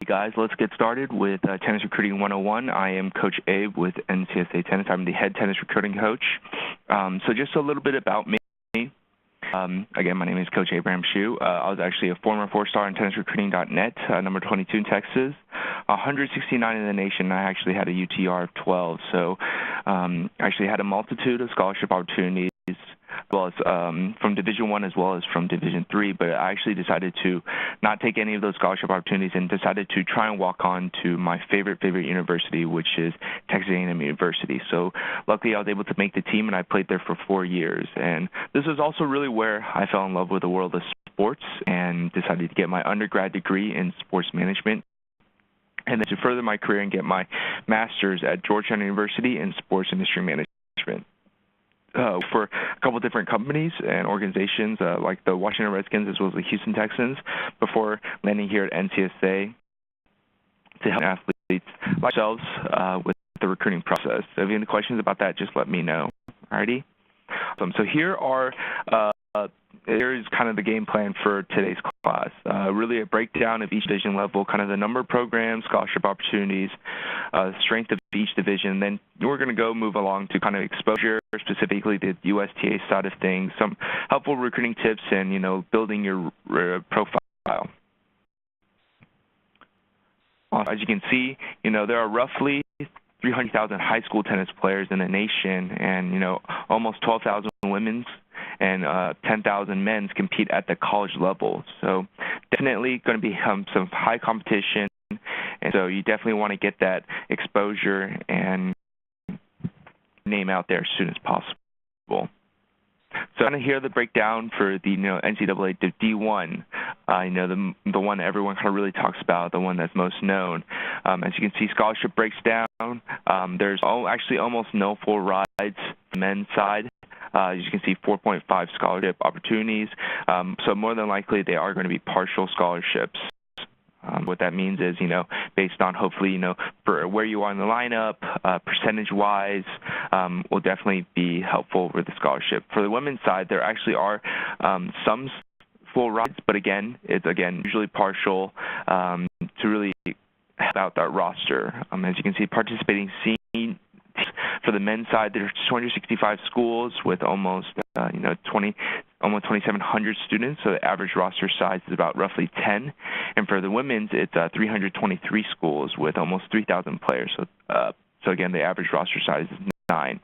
guys, let's get started with Tennis Recruiting 101. I am Coach Abe with NCSA Tennis. I'm the head tennis recruiting coach. So just a little bit about me. Again, my name is Coach Abraham Shue. I was actually a former four-star in tennisrecruiting.net, number 22 in Texas, 169 in the nation. I actually had a UTR of 12, so I actually had a multitude of scholarship opportunities, as well as from Division I as well as from Division III, but I actually decided to not take any of those scholarship opportunities and decided to try and walk on to my favorite university, which is Texas A&M University. So luckily I was able to make the team, and I played there for 4 years. And this is also really where I fell in love with the world of sports and decided to get my undergrad degree in sports management, and then to further my career and get my master's at Georgetown University in sports industry management. For a couple of different companies and organizations like the Washington Redskins as well as the Houston Texans, before landing here at NCSA to help athletes like ourselves with the recruiting process. So if you have any questions about that, just let me know. Alrighty. So here's kind of the game plan for today's class. Really a breakdown of each division level, kind of the number of programs, scholarship opportunities, strength of each division. Then we're going to move along to kind of exposure, specifically the USTA side of things, some helpful recruiting tips, and building your profile. As you can see, there are roughly 300,000 high school tennis players in the nation, and almost 12,000 women's and 10,000 men's compete at the college level. So definitely going to be some high competition, and so you definitely want to get that exposure and name out there as soon as possible. So kind of here the breakdown for the NCAA D1, the one that everyone kind of really talks about, the one that's most known. As you can see, scholarship breaks down. There's actually almost no full rides on the men's side. As you can see, 4.5 scholarship opportunities. So more than likely, they are going to be partial scholarships. What that means is, based on hopefully, for where you are in the lineup, percentage-wise, will definitely be helpful with the scholarship. For the women's side, there actually are some full rides, but it's usually partial to really help out that roster. As you can see, participating seniors. For the men's side, there's 265 schools with almost 2,700 students, so the average roster size is about roughly 10. And for the women's, it's 323 schools with almost 3,000 players. So again, the average roster size is 9.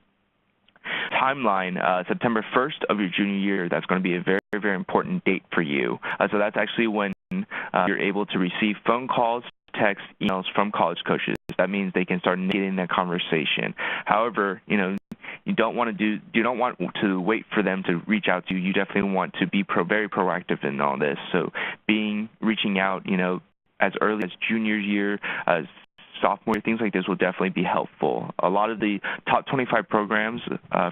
Timeline, September 1st of your junior year, that's going to be a very, very important date for you. So that's actually when you're able to receive phone calls, text, emails from college coaches. That means they can start initiating that conversation. However, you don't want to wait for them to reach out to you. You definitely want to be very proactive in all this. So reaching out, as early as junior year, sophomore, things like this will definitely be helpful. A lot of the top 25 programs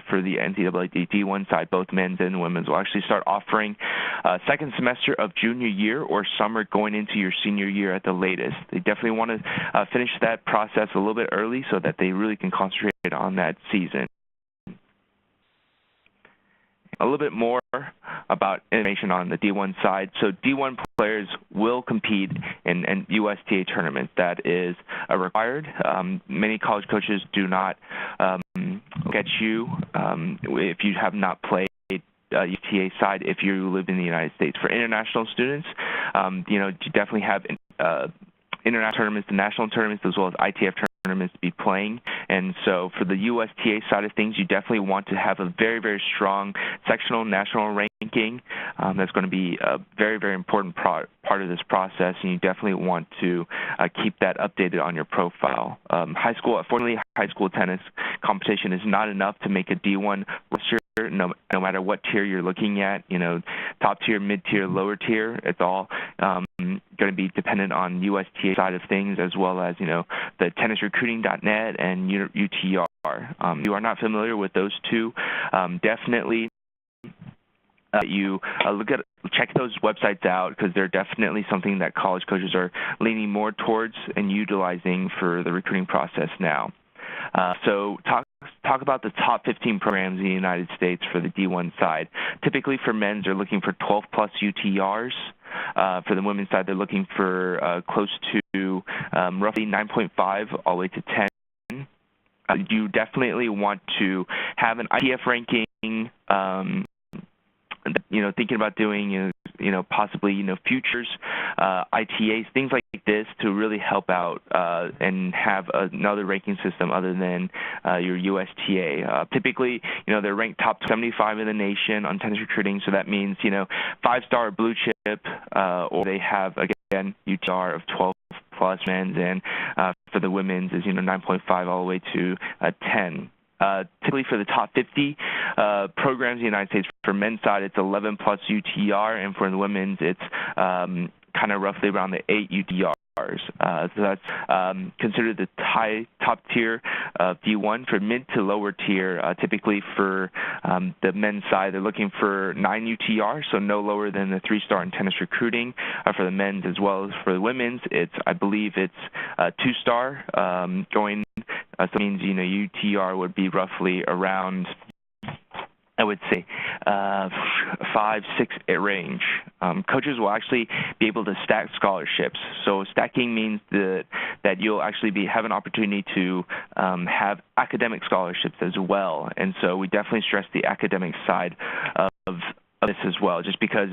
for the NCAA D1 side, both men's and women's, will actually start offering second semester of junior year or summer going into your senior year at the latest. They definitely want to finish that process a little bit early so that they really can concentrate on that season. A little bit more about information on the D1 side. So D1 players will compete in USTA tournaments. That is required. Many college coaches do not look at you if you have not played UTA side if you live in the United States. For international students, you definitely have international tournaments, the national tournaments, as well as ITF tournaments to be playing. And so for the USTA side of things, you definitely want to have a very, very strong sectional national ranking. That's going to be a very, very important part of this process, and you definitely want to keep that updated on your profile. Unfortunately, high school tennis competition is not enough to make a D1 roster. No matter what tier you're looking at, top tier, mid tier, lower tier, it's all going to be dependent on USTA side of things, as well as the tennisrecruiting.net and UTR. If you are not familiar with those two, definitely check those websites out, because they're definitely something that college coaches are leaning more towards and utilizing for the recruiting process now. So talk about the top 15 programs in the United States for the D1 side. Typically for men's, they're looking for 12-plus UTRs. For the women's side, they're looking for close to roughly 9.5 all the way to 10. You definitely want to have an ITF ranking, thinking about doing, possibly, futures, ITAs, things like this to really help out and have another ranking system other than your USTA. Typically, they're ranked top 75 in the nation on tennis recruiting, so that means, 5-star blue chip, or they have, again, UTR of 12 plus men's, and for the women's is 9.5 all the way to 10. Typically for the top 50 programs in the United States, for men's side it's 11 plus UTR, and for the women's it's kind of roughly around the 8 UTRs. So that's considered the top tier of D1. For mid to lower tier, typically for the men's side, they're looking for 9 UTR, so no lower than the 3-star in tennis recruiting. For the men's as well as for the women's, I believe it's 2-star going. So that means, UTR would be roughly around, I would say, 5, 6 range. Coaches will actually be able to stack scholarships. So stacking means that you'll actually have an opportunity to have academic scholarships as well. And so we definitely stress the academic side of this as well, just because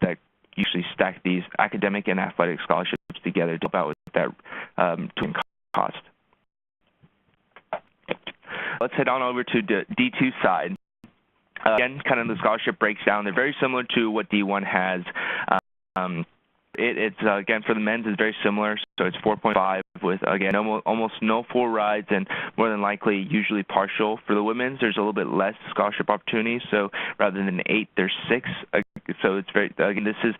that usually stack these academic and athletic scholarships together to help out with that tuition cost. Let's head on over to the D2 side. Again, kind of the scholarship breaks down. They're very similar to what D1 has. It's again, for the men's, is very similar. So it's 4.5 with, again, almost no full rides and more than likely usually partial. For the women's, there's a little bit less scholarship opportunities. So rather than 8, there's 6. So it's very, again, this is,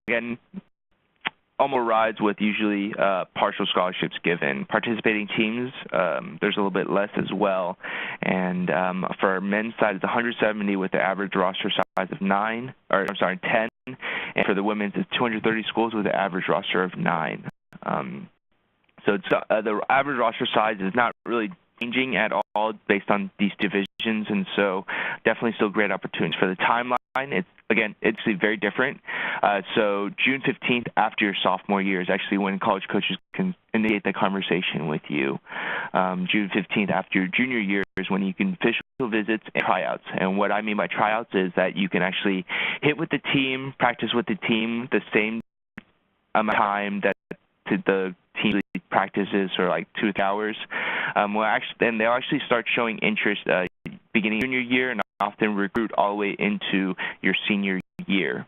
again, almost rides with usually partial scholarships given. Participating teams, there's a little bit less as well. And for our men's side, it's 170 with the average roster size of 10. And for the women's, it's 230 schools with an average roster of 9. So it's, the average roster size is not really changing at all based on these divisions, and so definitely still great opportunities. For the timeline, it's very different. So June 15th after your sophomore year is actually when college coaches can initiate the conversation with you. June 15th after your junior year is when you can official visits and tryouts. And what I mean by tryouts is that you can actually hit with the team, practice with the team the same amount of time that the team practices, or like 2 hours. Then they'll actually start showing interest beginning junior year and often recruit all the way into your senior year.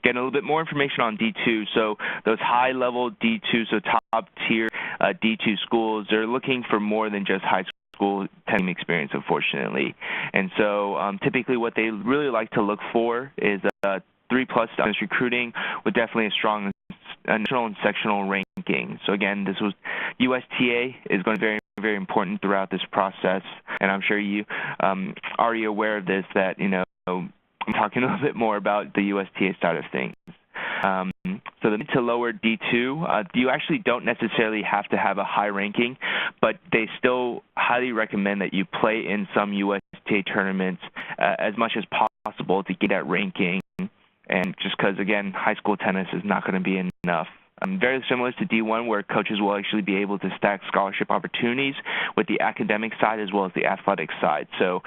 Getting a little bit more information on D2. So those high-level D2, so top-tier D2 schools, they're looking for more than just high school team experience, unfortunately. And so typically what they really like to look for is 3+ tennis recruiting with definitely a strong national and sectional ranking. So again, this was USTA is going to be very, very important throughout this process, and I'm sure you already aware of this, that I'm talking a little bit more about the USTA side of things. So the mid to lower D2, you actually don't necessarily have to have a high ranking, but they still highly recommend that you play in some USTA tournaments as much as possible to get that ranking. And just because, again, high school tennis is not going to be enough. Very similar to D1, where coaches will actually be able to stack scholarship opportunities with the academic side as well as the athletic side. So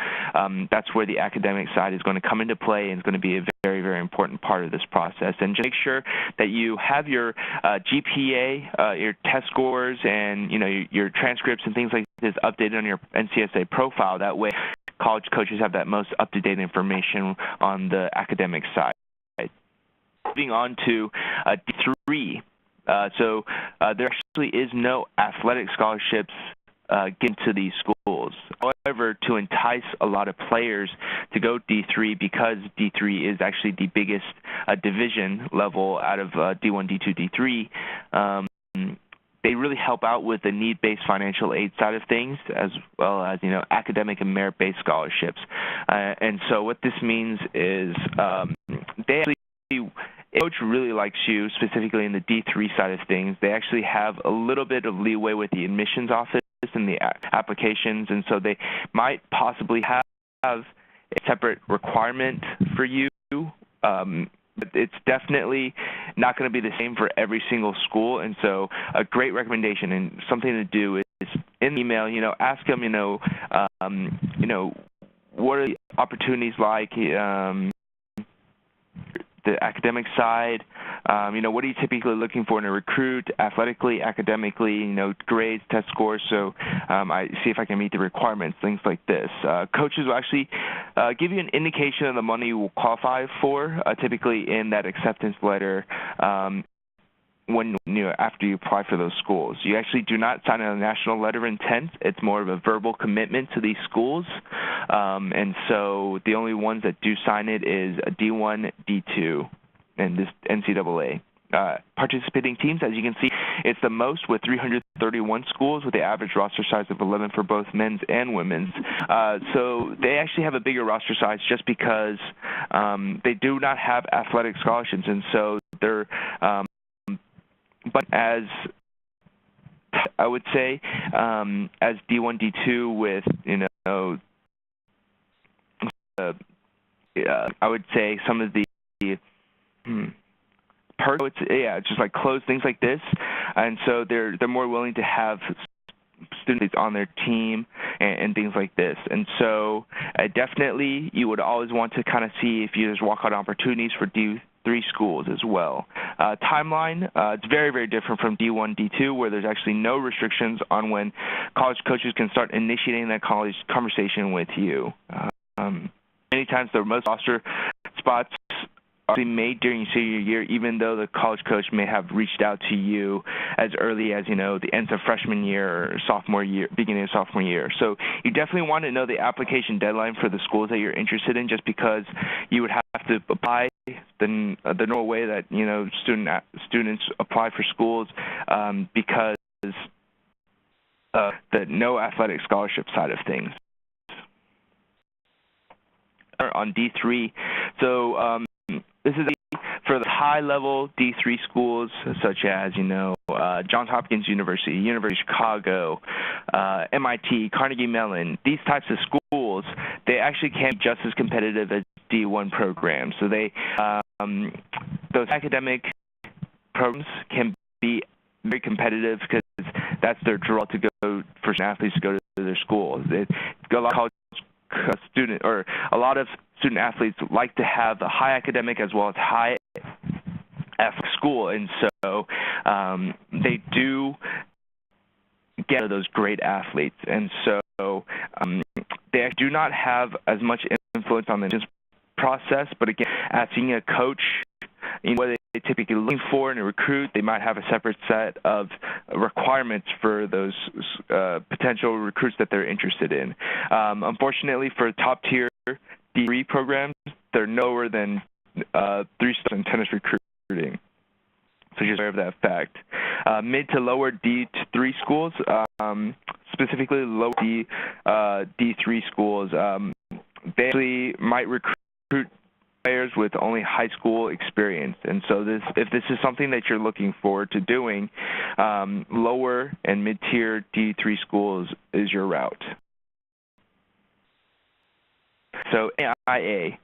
that's where the academic side is going to come into play, and it's going to be a very, very important part of this process. And just make sure that you have your GPA, your test scores, and your transcripts and things like this updated on your NCSA profile. That way, college coaches have that most up-to-date information on the academic side. Moving on to D3. So there actually is no athletic scholarships given to these schools. However, to entice a lot of players to go D3, because D3 is actually the biggest division level out of D1, D2, D3, they really help out with the need-based financial aid side of things, as well as academic and merit-based scholarships. And so what this means is they actually, coach really likes you, specifically in the D3 side of things, they actually have a little bit of leeway with the admissions office and the applications, and so they might possibly have a separate requirement for you. But it's definitely not going to be the same for every single school, and so a great recommendation and something to do is in the email, ask them, what are the opportunities like, the academic side, what are you typically looking for in a recruit, athletically, academically, grades, test scores, so I see if I can meet the requirements, things like this. Coaches will actually give you an indication of the money you will qualify for, typically in that acceptance letter when after you apply for those schools. You actually do not sign a national letter of intent. It's more of a verbal commitment to these schools, and so the only ones that do sign it is a D1, D2, and this NCAA. Participating teams, as you can see, it's the most with 331 schools with the average roster size of 11 for both men's and women's. So they actually have a bigger roster size just because they do not have athletic scholarships, and so they're but as I would say, as D1, D2 with, I would say some of the perks, just like clothes, things like this, and so they're more willing to have students on their team and things like this. And so definitely you would always want to kind of see if there's walkout opportunities for D3 schools as well. Timeline, it's very, very different from D1, D2, where there's actually no restrictions on when college coaches can start initiating that college conversation with you. Many times the most roster spots are made during your senior year, even though the college coach may have reached out to you as early as, the end of freshman year or sophomore year, beginning of sophomore year. So you definitely want to know the application deadline for the schools that you're interested in, just because you would have to apply the normal way that, students apply for schools because the no athletic scholarship side of things. On D3, so this is for the high-level D3 schools, such as, Johns Hopkins University, University of Chicago, MIT, Carnegie Mellon. These types of schools, they actually can be just as competitive as D1 programs. So they, those academic programs can be very competitive because that's their draw to go for athletes to go to their school. A lot of student athletes like to have a high academic as well as high athletic school, and so they do get those great athletes, and so they do not have as much influence on the process. But again, as senior coach, what they typically looking for in a recruit, they might have a separate set of requirements for those potential recruits that they're interested in. Unfortunately, for top-tier D3 programs, they're lower than 3 stars in tennis recruiting. So just aware of that fact. Mid to lower D3 schools, specifically low D3 schools, they actually might recruit players with only high school experience, and so if this is something that you're looking forward to doing, lower and mid-tier D3 schools is your route. So NAIA.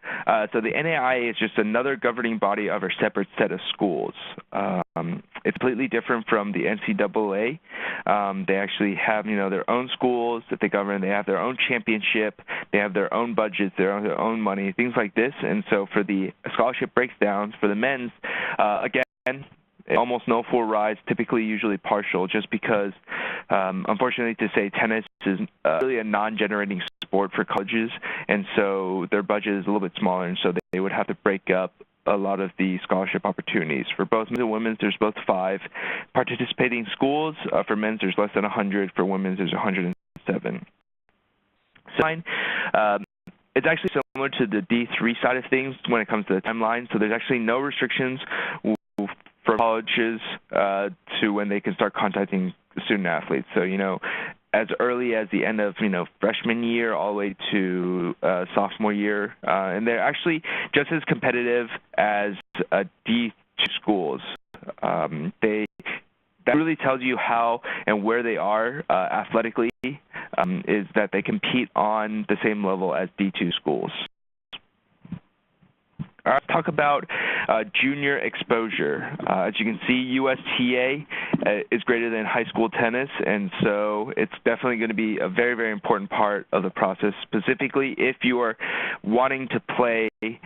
So the NAIA is just another governing body of a separate set of schools. It's completely different from the NCAA. They actually have, their own schools that they govern. They have their own championship. They have their own budgets, their own money, things like this. And so for the scholarship breakdowns for the men's, again, almost no full rides, typically usually partial, just because, unfortunately to say, tennis is really a non-generating sport for colleges, and so their budget is a little bit smaller, and so they would have to break up a lot of the scholarship opportunities. For both men's and women's, there's both 5 participating schools. For men's, there's less than 100. For women's, there's 107. It's actually similar to the D3 side of things when it comes to the timeline, so there's actually no restrictions for colleges to when they can start contacting student athletes. So, as early as the end of, freshman year all the way to sophomore year. And they're actually just as competitive as a D2 schools. That really tells you how and where they are athletically, is that they compete on the same level as D2 schools. All right, let's talk about junior exposure. As you can see, USTA is greater than high school tennis, and so it's definitely going to be a very, very important part of the process, specifically if you are wanting to play in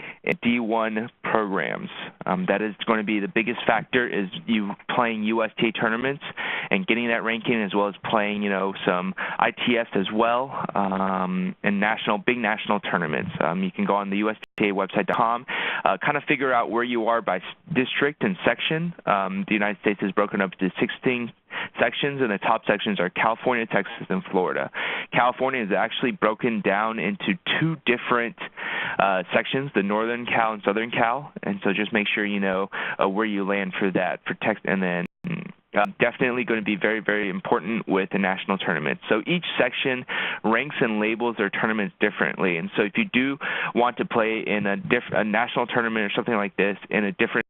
D1 programs. That is going to be the biggest factor, is you playing USTA tournaments and getting that ranking, as well as playing, some ITS as well, and big national tournaments. You can go on the USTA website.com, kind of figure out where you are by district and section. The United States is broken up into 16 sections, and the top sections are California, Texas, and Florida. California is actually broken down into two different sections, the Northern Cal and Southern Cal, and so just make sure you know where you land for that, for Texas, and then definitely going to be very, very important with the national tournament. So each section ranks and labels their tournaments differently. And so if you do want to play in a national tournament or something like this in a different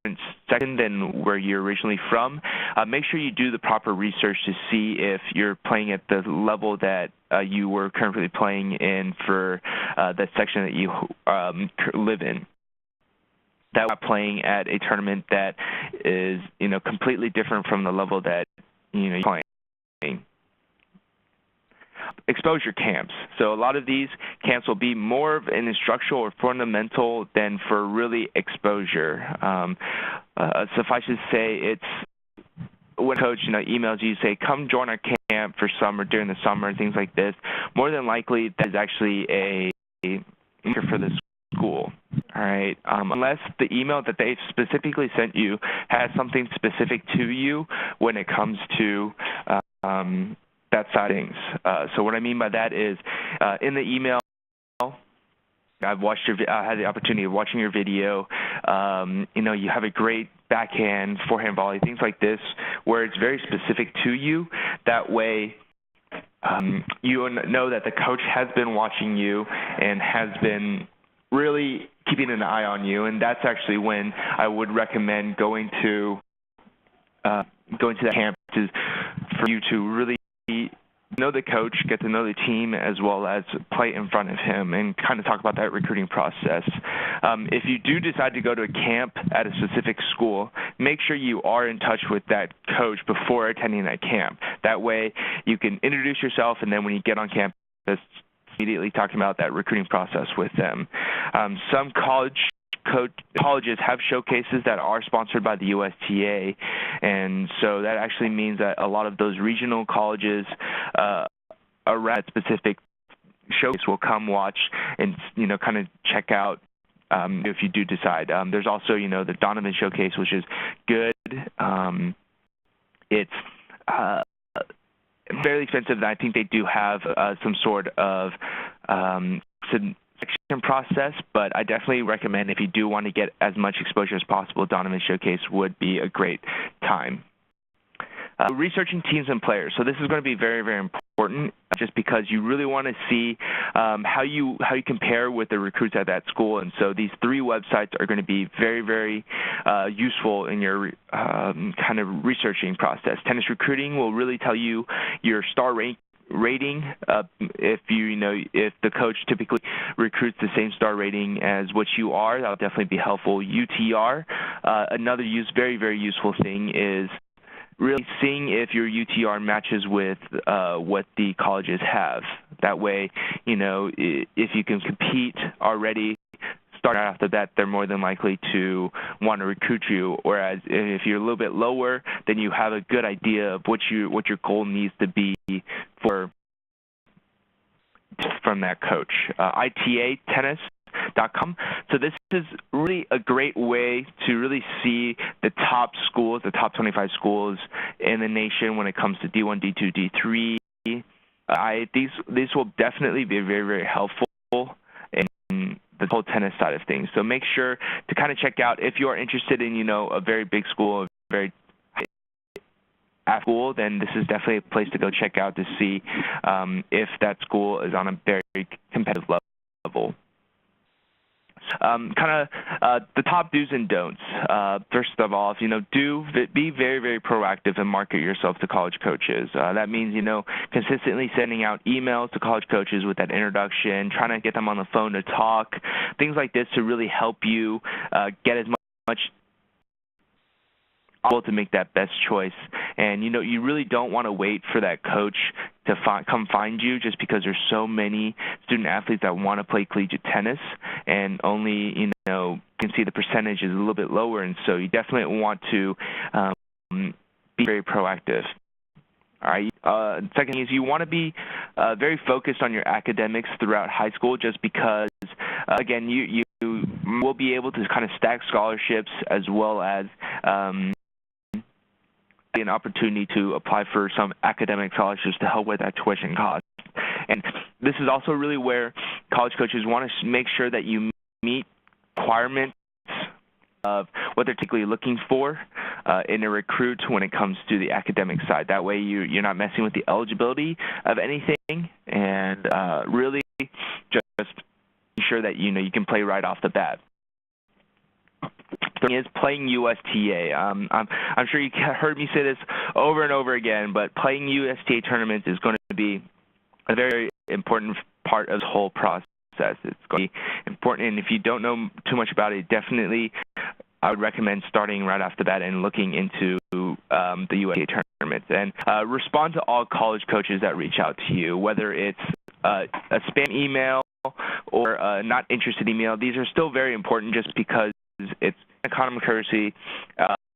section than where you're originally from, make sure you do the proper research to see if you're playing at the level that you were currently playing in for the section that you live in. That we're playing at a tournament that is, completely different from the level that, you're playing. Exposure camps. So a lot of these camps will be more of an instructional or fundamental than for really exposure. Suffice to say, it's when a coach, emails you, say, come join our camp for summer, during the summer, and things like this. More than likely, that is actually a for the school. All right, unless the email that they've specifically sent you has something specific to you when it comes to that side of things. So what I mean by that is, in the email, I had the opportunity of watching your video. You have a great backhand, forehand volley, things like this, where it's very specific to you. That way, you know that the coach has been watching you and has been really keeping an eye on you, and that's actually when I would recommend going to that camp, for you to really know the coach, get to know the team, as well as play in front of him and kind of talk about that recruiting process. If you do decide to go to a camp at a specific school, make sure you are in touch with that coach before attending that camp. That way you can introduce yourself, and then when you get on campus, immediately talking about that recruiting process with them. Some colleges have showcases that are sponsored by the USTA, and so that actually means that a lot of those regional colleges around specific showcase will come watch and kind of check out if you do decide. There's also the Donovan Showcase, which is good. It's fairly expensive, and I think they do have some sort of selection process, but I definitely recommend, if you do want to get as much exposure as possible, Donovan Showcase would be a great time. Researching teams and players. So this is going to be very, very important, just because you really want to see how you compare with the recruits at that school. And so these three websites are going to be very, very useful in your kind of researching process. Tennis Recruiting will really tell you your star rating. If if the coach typically recruits the same star rating as what you are, that'll definitely be helpful. UTR, another very, very useful thing is really seeing if your UTR matches with what the colleges have. That way, if you can compete already, start off the bat, they're more than likely to want to recruit you. Whereas if you're a little bit lower, then you have a good idea of what your goal needs to be from that coach. ITAtennis.com. So this is really a great way to really see the top schools, the top 25 schools in the nation when it comes to D1, D2, D3. These will definitely be very, very helpful in the whole tennis side of things. So make sure to kind of check out, if you are interested in, a very big school, a very high school, then this is definitely a place to go check out to see if that school is on a very competitive level. The top do's and don'ts. First of all, be very, very proactive and market yourself to college coaches. That means, consistently sending out emails to college coaches with that introduction, trying to get them on the phone to talk, things like this to really help you get as much to make that best choice. And you really don't want to wait for that coach to come find you, just because there's so many student athletes that want to play collegiate tennis, and only you can see the percentage is a little bit lower, and so you definitely want to be very proactive. All right. Second thing is you want to be very focused on your academics throughout high school, just because, again, you will be able to kind of stack scholarships, as well as an opportunity to apply for some academic scholarships to help with that tuition cost. And this is also really where college coaches want to make sure that you meet requirements of what they're typically looking for in a recruit when it comes to the academic side. That way you're not messing with the eligibility of anything, and really just ensure that you can play right off the bat. Third is playing USTA. I'm sure you heard me say this over and over again, but playing USTA tournaments is going to be a very important part of the whole process. It's going to be important, and if you don't know too much about it, definitely I would recommend starting right off the bat and looking into the USTA tournaments. And respond to all college coaches that reach out to you, whether it's a spam email or a not interested email. These are still very important, just because it's a common courtesy,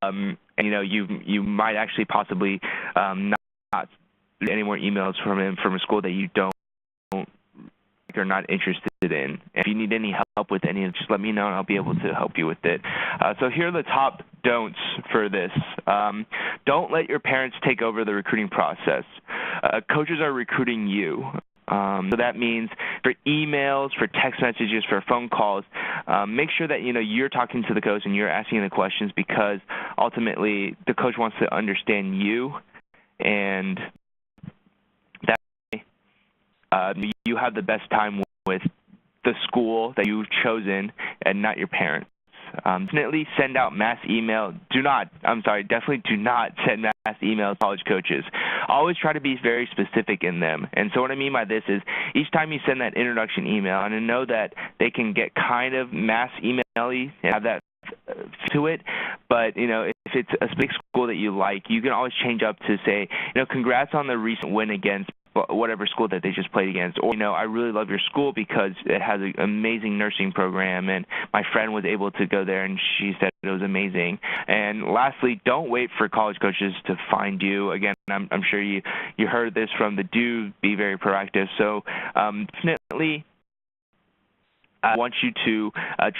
and you might actually possibly not get any more emails from a school that you don't are not interested in. If you need any help with any, just let me know and I'll be able to help you with it. So here are the top don'ts for this. Don't let your parents take over the recruiting process. Coaches are recruiting you. So that means for emails, for text messages, for phone calls, make sure that you're talking to the coach and you're asking the questions, because ultimately the coach wants to understand you, and that you have the best time with the school that you've chosen and not your parents. Definitely send out mass email. Definitely do not send mass emails to college coaches. Always try to be very specific in them. And so what I mean by this is, each time you send that introduction email, and I know that they can get kind of mass email-y and have that to it, but if it's a big school that you like, you can always change up to say, congrats on the recent win against whatever school that they just played against, or I really love your school because it has an amazing nursing program, and my friend was able to go there and she said it was amazing. And lastly, don't wait for college coaches to find you. Again, I'm sure you heard this from the do be very proactive. So definitely I want you to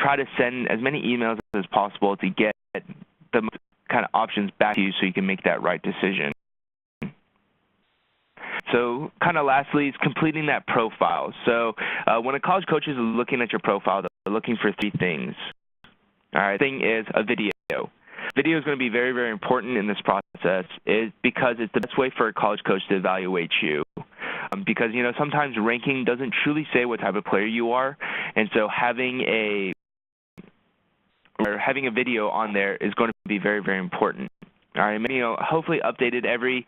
try to send as many emails as possible to get the most kind of options back to you, so you can make that right decision. So kind of lastly is completing that profile. So when a college coach is looking at your profile, they're looking for three things. All right, thing is a video. Video is going to be very, very important in this process, because it's the best way for a college coach to evaluate you. Because sometimes ranking doesn't truly say what type of player you are, and so having a video on there is going to be very, very important. All right, hopefully updated every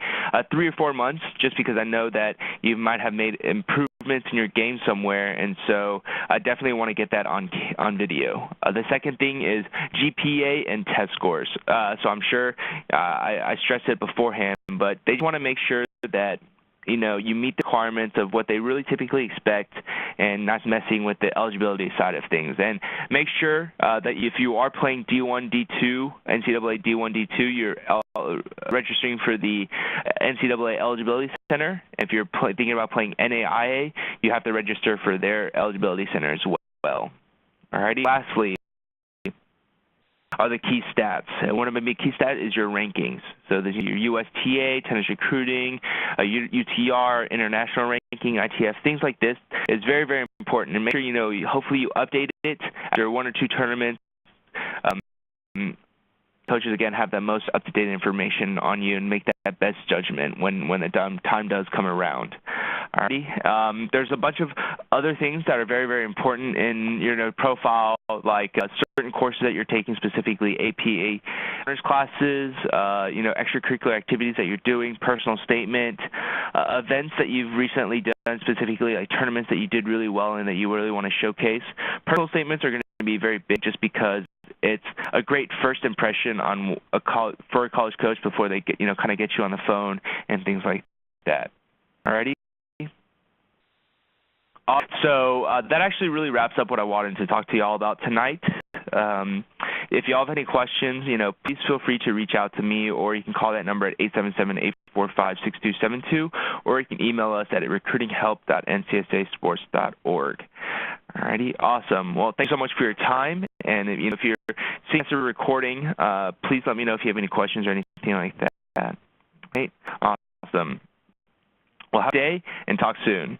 3 or 4 months, just because I know that you might have made improvements in your game somewhere, and so I definitely want to get that on video. The second thing is GPA and test scores. So I'm sure I stressed it beforehand, but they want to make sure that you meet the requirements of what they really typically expect, and not messing with the eligibility side of things. And make sure that if you are playing D1, D2, NCAA D1, D2, you're registering for the NCAA Eligibility Center. If you're thinking about playing NAIA, you have to register for their Eligibility Center as well. Alrighty. Lastly are the key stats. And one of the big key stats is your rankings. So there's your USTA, tennis recruiting, UTR, international ranking, ITF, things like this is very, very important. And make sure, hopefully you update it after 1 or 2 tournaments. Coaches, again, have the most up-to-date information on you and make that best judgment when the time does come around. Alrighty. There's a bunch of other things that are very, very important in your profile, like certain courses that you're taking, specifically AP honors classes, extracurricular activities that you're doing, personal statement, events that you've recently done, specifically like tournaments that you did really well in that you really want to showcase. Personal statements are going to be very big just because it's a great first impression on for a college coach before they get, kind of get you on the phone and things like that. Alrighty. So that actually really wraps up what I wanted to talk to you all about tonight. If you all have any questions, please feel free to reach out to me, or you can call that number at 877-845-6272, or you can email us at recruitinghelp.ncsasports.org. Alrighty, awesome. Well, thanks so much for your time, and if you're seeing us recording, please let me know if you have any questions or anything like that. Right? Awesome. Well, have a good day, and talk soon.